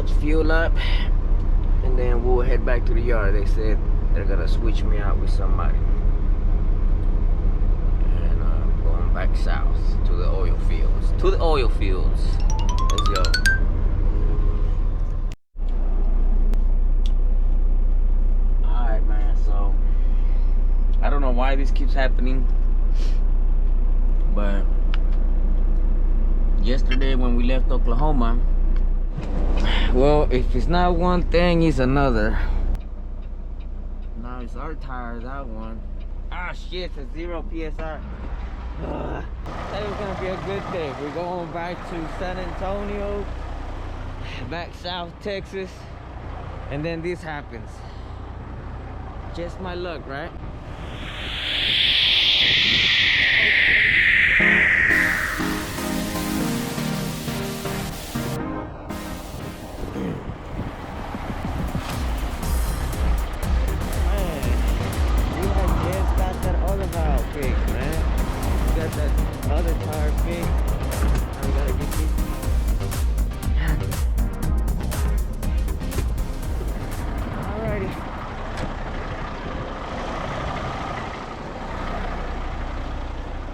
about to fuel up, and then we'll head back to the yard. They said they're gonna switch me out with somebody, and going back south to the oil fields. To the oil fields. Let's go. Alright, man, so I don't know why this keeps happening, but yesterday when we left Oklahoma, well, if it's not one thing, it's another. Now it's our tire, that one. Ah, shit, it's 0 PSI. That was gonna be a good day. We're going back to San Antonio, back south Texas, and then this happens. Just my luck, right? Other tire fixed. Now we gotta get these. Alrighty.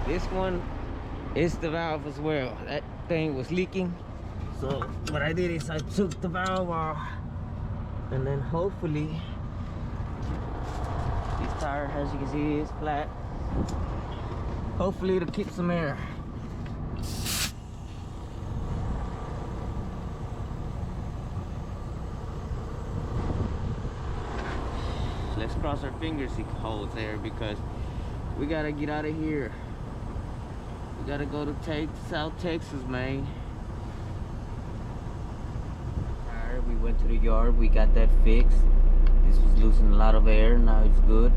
This one is the valve as well. That thing was leaking. So what I did is I took the valve off, and then hopefully this tire, as you can see, is flat. Hopefully it'll keep some air. Let's cross our fingers it holds air, because we gotta get out of here. We gotta go to South Texas, man. Alright, we went to the yard, we got that fixed. This was losing a lot of air, now it's good.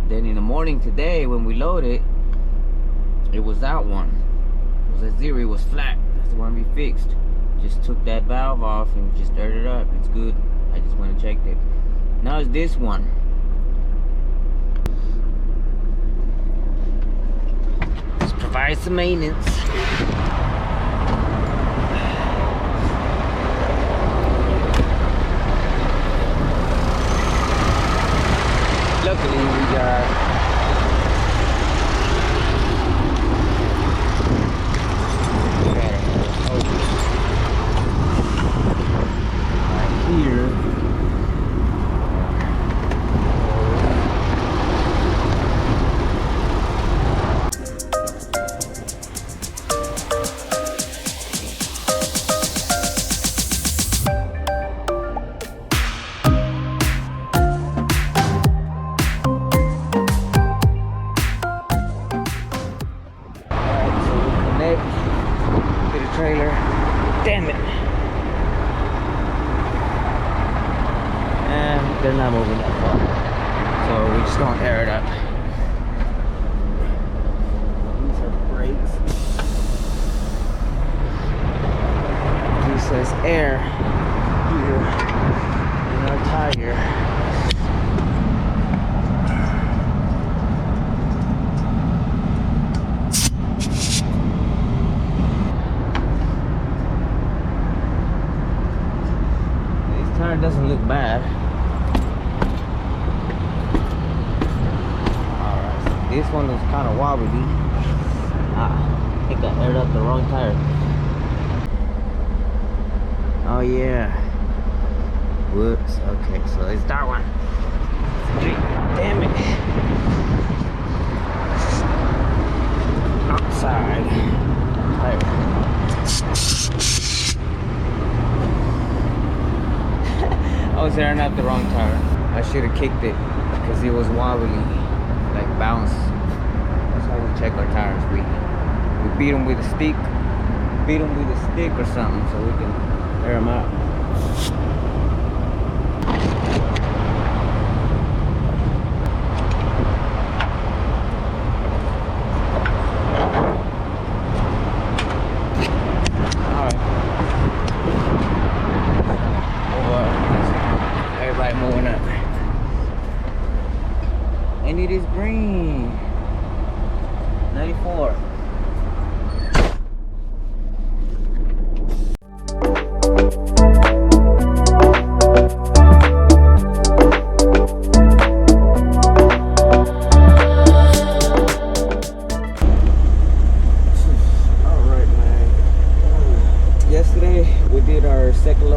Then in the morning today when we loaded, it was that one. It was at 0, it was flat. That's the one we fixed. Just took that valve off and just stirred it up. It's good. I just went and checked it. Now it's this one. Let's provide some maintenance. Luckily we got trailer. Damn it. And they're not moving that far. So we're just gonna air it up. These are brakes. This says air here in our tire. It doesn't look bad. Alright, so this one is kind of wobbly. I think I aired up the wrong tire. Oh yeah. Whoops. Okay, so it's that one. Damn it. Outside tire. I was airing out the wrong tire. I should have kicked it because it was wobbly, like bounce. That's how we check our tires. We beat them with a stick, or something so we can air them out. Moving up, and it is green. 94.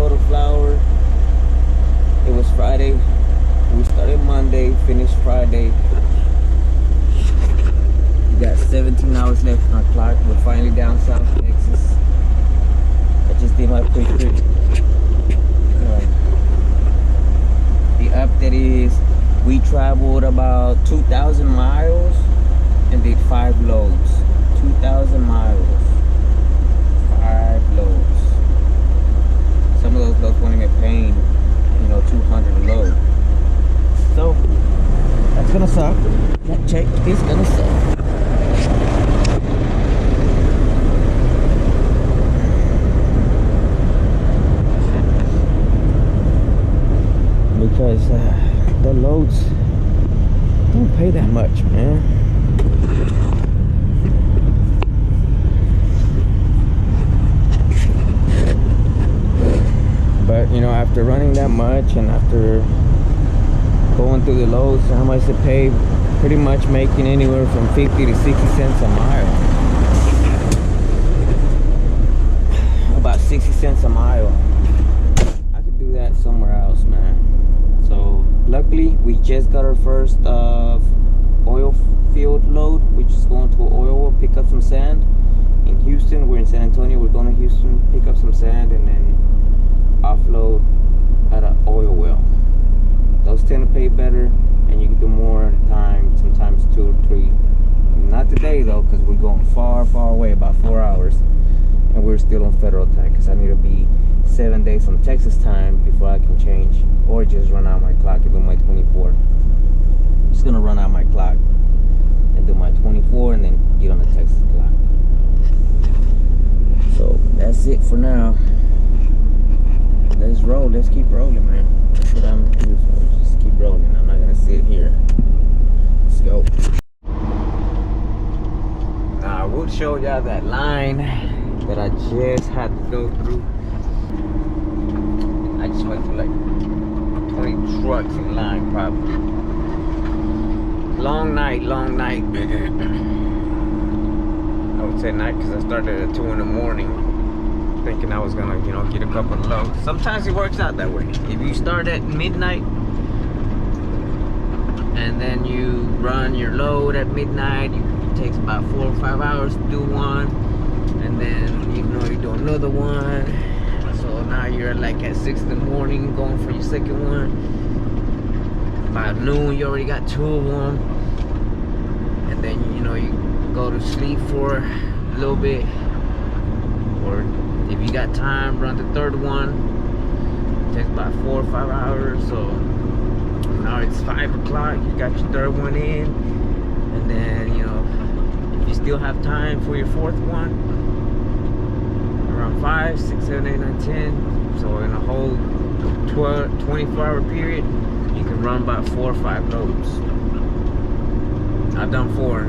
load of flour. It was Friday. We started Monday, finished Friday. We got 17 hours left on our clock. We're finally down South Texas. I just did my quick trip. The update is we traveled about 2,000 miles and did 5 loads. 2,000 miles, 5 loads. Some of those loads won't even paying, 200 a load. So that's gonna suck. That check is gonna suck. Because the loads don't pay that much, man. But after running that much and after going through the loads, how much it pay, pretty much making anywhere from 50 to 60 cents a mile. About 60 cents a mile. I could do that somewhere else, man. So luckily we just got our first oil field load. We're just going to an oil well, pick up some sand. In Houston, we're in San Antonio, we're going to Houston, pick up some sand and then offload at an oil well. Those tend to pay better and you can do more at a time, sometimes 2 or 3. Not today though, because we're going far away, about 4 hours, and we're still on federal time because I need to be 7 days on Texas time before I can change or just run out my clock and do my 24. I'm just gonna run out my clock and do my 24 and then get on the Texas clock. So that's it for now. Let's roll. Let's keep rolling, man. That's what I'm here for. Just keep rolling. I'm not gonna sit here. Let's go. Now I would show y'all that line that I just had to go through. I just went through like 20 trucks in line, probably. Long night. I would say night because I started at 2 in the morning. Thinking I was gonna, get a couple of loads. Sometimes it works out that way. If you start at midnight and then you run your load at midnight, it takes about 4 or 5 hours to do one, and then you do another one. So now you're like at 6 in the morning going for your second one. By noon, you already got 2 of them, and then you go to sleep for a little bit, or if you got time, run the third one. It takes about 4 or 5 hours. So now it's 5 o'clock. You got your third one in, and then if you still have time for your fourth one, around 5, 6, 7, 8, 9, 10. So in a whole 24-hour period, you can run about 4 or 5 loads. I've done 4.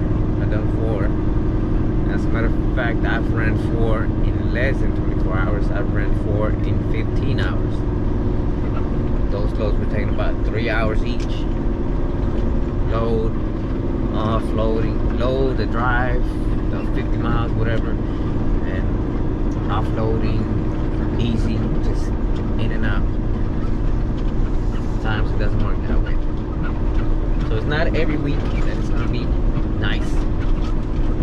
As a matter of fact, I've ran 4 in less than 24 hours. I've ran 4 in 15 hours. Those loads were taking about 3 hours each. Load, offloading, load, the drive, the 50 miles, whatever, and offloading, easy, just in and out. Sometimes it doesn't work that way. So it's not every week that it's gonna be nice.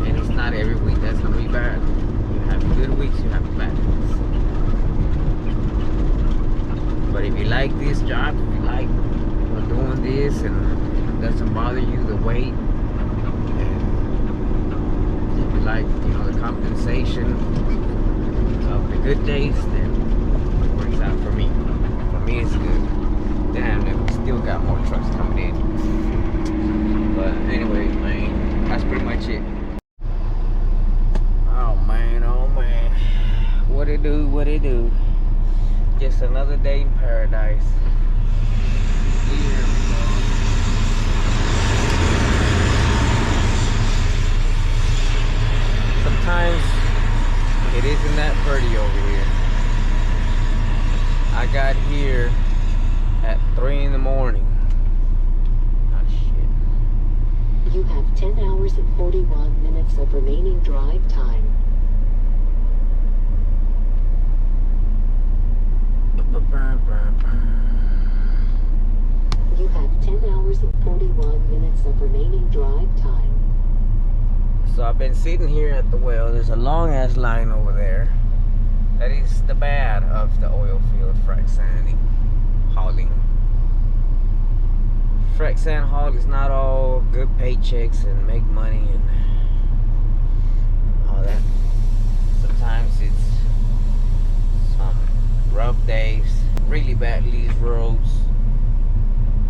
And it's not every week that's gonna be bad. You have good weeks, you have bad weeks. But if you like this job, if you like doing this and it doesn't bother you the wait, and if you like the compensation of the good days, then it works out for me. For me it's good. Damn, we still got more trucks coming in. But anyway, man, that's pretty much it. Oh man, what it do? Just another day in paradise. Here we go. Sometimes it isn't that pretty over here. I got here at 3 in the morning. Oh shit. You have 10 hours and 41 minutes of remaining drive time. hours and 41 minutes of remaining drive time. So I've been sitting here at the well. There's a long ass line over there. That is the bad of the oil field frac sanding, hauling. Frac sand haul is not all good paychecks and make money and all that. Sometimes it's some rough days, really bad lease roads,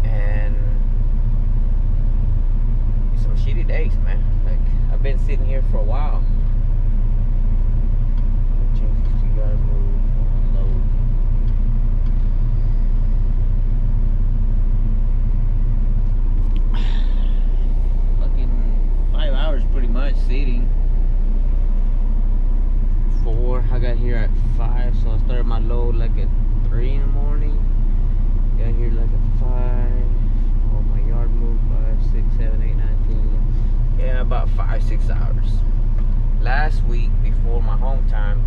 and some shitty days, man. Like, I've been sitting here for a while. Change these 2-yard move on load. Fucking 5 hours pretty much sitting. 4. I got here at 5, so I started my load like at 3 in the morning. Got here like at 5. Oh, my yard move 5, 6, 7, 8, 9, 10, 11. Yeah, about 5-6 hours. Last week before my home time,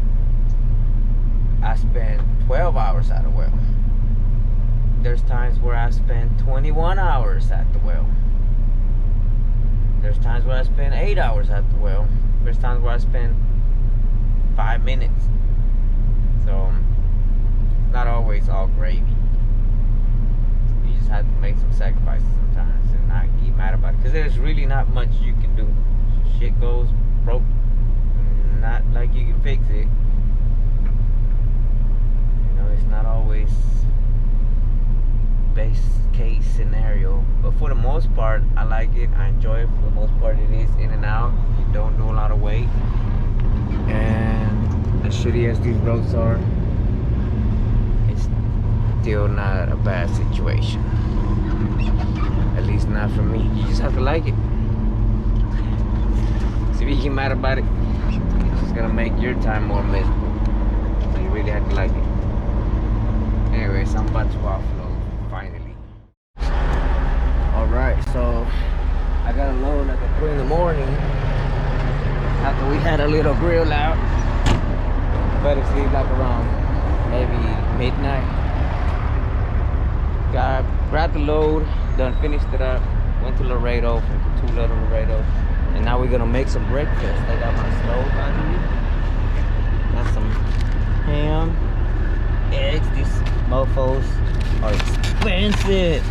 I spent 12 hours at a well. There's times where I spend 21 hours at the well. There's times where I spend 8 hours at the well. There's times where I spend 5 minutes. So not always all gravy. You just have to make some sacrifices sometimes and not get mad about it, because there's really not much you can do. Shit goes broke, not like you can fix it. You know, it's not always best case scenario, but for the most part I like it. I enjoy it. For the most part it is in and out. You don't do a lot of weight, and as shitty as these roads are, it's still not a bad situation. At least not for me. You just have to like it. See, if you get mad about it, it's just gonna make your time more miserable. So you really have to like it. Anyways, I'm about to offload finally. Alright, so I got a load like at 3 in the morning after we had a little grill out. Fell asleep like around maybe midnight. Grabbed the load, done finished it up, went to Laredo for 2 little Laredo, and now we're gonna make some breakfast. I got my stove out here. Got some ham, eggs. These mofos are expensive.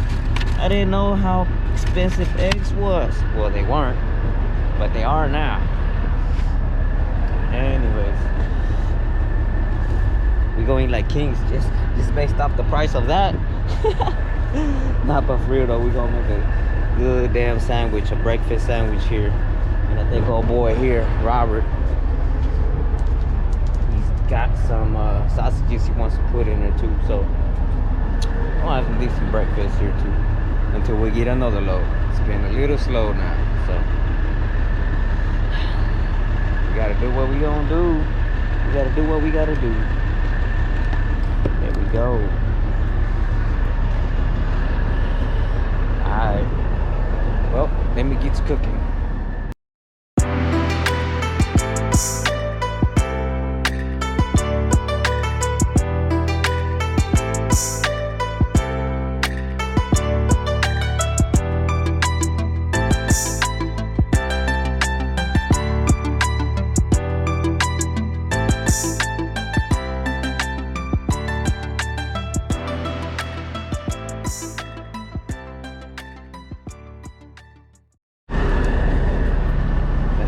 I didn't know how expensive eggs was. Well, they weren't, but they are now. Anyways, we going like kings just based off the price of that. Not but for real though, we gonna make a good damn sandwich, a breakfast sandwich here. And I think old boy here, Robert, he's got some sausages he wants to put in there too. So I'll have some decent breakfast here too until we get another load. It's been a little slow now, so we gotta do what we gonna do. We gotta do what we gotta do. There we go. Alright. Well, let me get to cooking.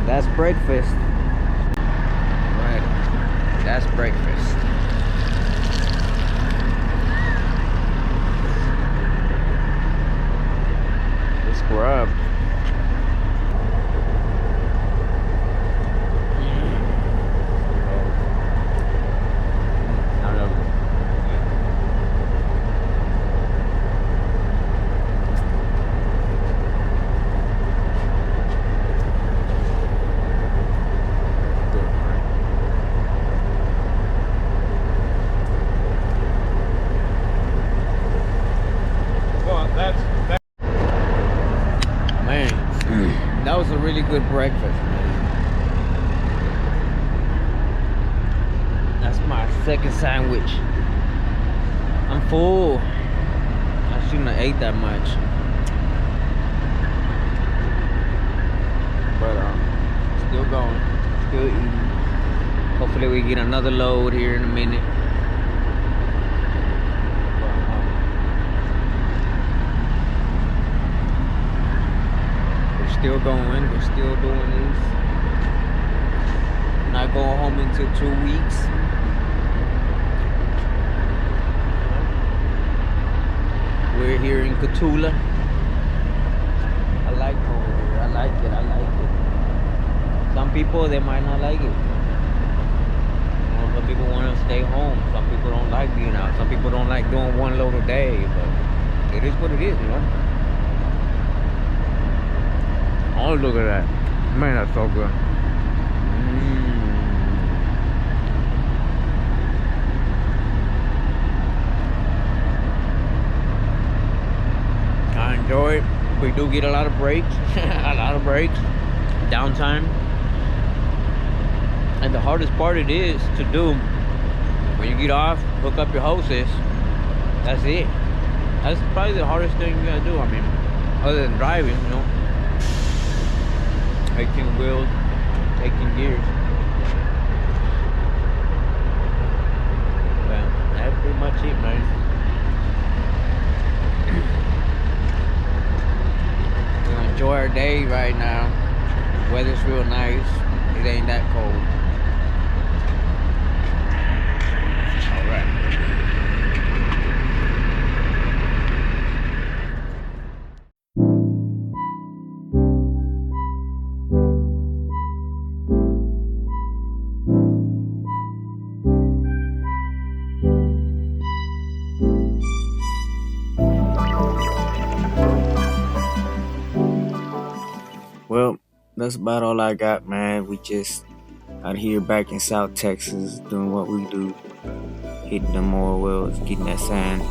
That's breakfast. Right. That's breakfast. The scrub. That was a really good breakfast, man. That's my second sandwich. I'm full. I shouldn't have ate that much. but still going, still eating. Hopefully we get another load here in a minute. We're still going, we're still doing this. Not going home until 2 weeks. We're here in Cotulla. I like home here. I like it. I like it. Some people, they might not like it. Some people want to stay home. Some people don't like being out. Some people don't like doing one load a day. But it is what it is, you know. Oh, look at that. Man, that's so good. I enjoy it. We do get a lot of breaks. Downtime. And the hardest part it is to do when you get off, hook up your hoses. That's it. That's probably the hardest thing you gotta do. I mean, other than driving, you know. 18 wheels, 18 gears. Well, that's pretty much it, man. We're gonna enjoy our day right now. Weather's real nice. It ain't that cold. All right. Well, that's about all I got, man. We just out here back in South Texas doing what we do, hitting them oil wells, getting that sand.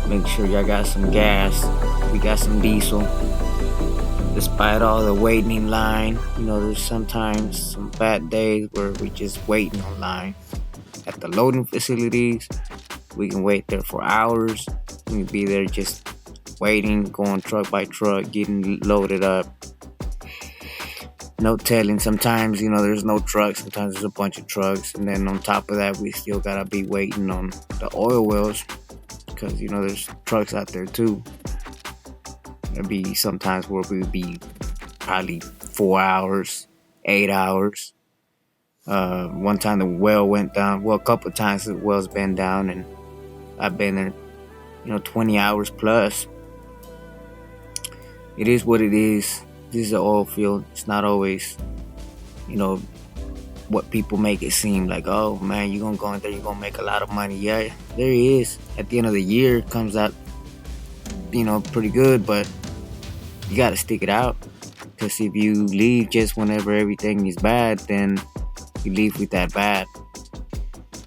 Make sure y'all got some gas. We got some diesel. Despite all the waiting in line, you know, there's sometimes some bad days where we just waiting on line. At the loading facilities, we can wait there for hours. We can be there just waiting, going truck by truck, getting loaded up. No telling. Sometimes, you know, there's no trucks. Sometimes there's a bunch of trucks. And then on top of that, we still gotta be waiting on the oil wells because, you know, there's trucks out there too. There'll be sometimes where we'll be probably 4 hours, 8 hours. One time the well went down. Well, a couple of times the well's been down, and I've been there, you know, 20 hours plus. It is what it is. This is an oil field. It's not always, you know, what people make it seem like. Oh man, you're gonna go in there, you're gonna make a lot of money. Yeah, there it is. At the end of the year, it comes out, you know, pretty good, but you gotta stick it out. Because if you leave just whenever everything is bad, then you leave with that bad.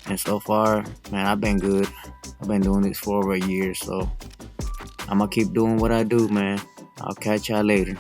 And so far, man, I've been good. I've been doing this for over a year, so I'm gonna keep doing what I do, man. I'll catch y'all later.